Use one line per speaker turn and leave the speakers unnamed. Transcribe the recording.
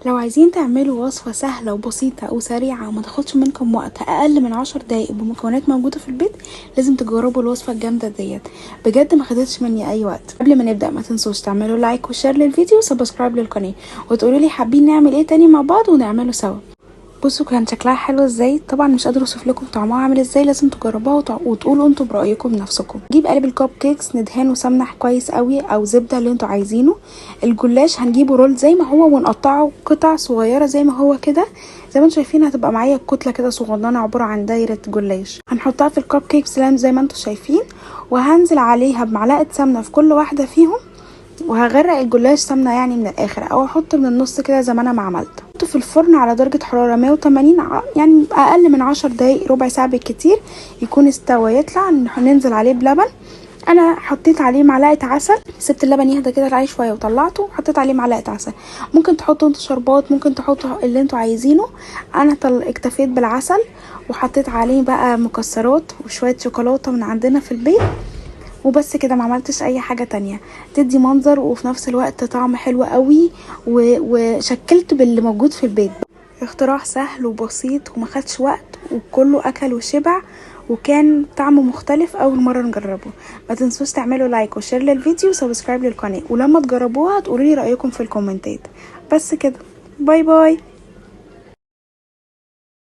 لو عايزين تعملوا وصفة سهلة وبسيطة وسريعة وما تاخدش منكم وقت اقل من 10 دقايق بمكونات موجودة في البيت، لازم تجربوا الوصفة الجامدة ديت. بجد ما خدتش مني اي وقت. قبل ما نبدأ ما تنسوش تعملوا لايك وشير للفيديو وسبسكرايب للقناة، وتقولوا لي حابين نعمل ايه تاني مع بعض ونعمله سوا. بصوا كان شكلها حلو ازاي، طبعا مش قادره اوصف لكم طعمها عامل ازاي، لازم تجربوها وتقولوا انتوا برايكم بنفسكم. نجيب قالب الكب كيكس ندهنه سمنه كويس قوي او زبده اللي انتوا عايزينه. الجلاش هنجيبه رول زي ما هو ونقطعه قطع صغيره زي ما هو كده، زي ما انتوا شايفين هتبقى معايا كتله كده صغننه عباره عن دايره جلاش. هنحطها في الكب كيكس زي ما انتوا شايفين، وهنزل عليها بمعلقه سمنه في كل واحده فيهم، وهغرق الجلاش سمنه يعني من الاخر، او احط من النص كده زي ما انا ما عملت. احطه في الفرن على درجه حراره 180، يعني اقل من 10 دقايق، ربع ساعه بالكتير يكون استوى. يطلع ننزل عليه بلبن. انا حطيت عليه معلقه عسل، سبت اللبن يهدى كده عليه شويه وطلعته وحطيت عليه معلقه عسل. ممكن تحطوا انتوا شربات، ممكن تحطوا اللي انتوا عايزينه. انا اكتفيت بالعسل، وحطيت عليه بقى مكسرات وشويه شوكولاته من عندنا في البيت، وبس كده. ما عملتش اي حاجة تانية. تدي منظر وفي نفس الوقت طعم حلو قوي، وشكلت باللي موجود في البيت. اختراع سهل وبسيط وما خدش وقت، وكله اكل وشبع، وكان طعمه مختلف اول مرة نجربه. ما تنسوش تعملوا لايك وشير للفيديو وسبسكرايب للقناة، ولما تجربوها تقولوا لي رأيكم في الكومنتات. بس كده، باي باي.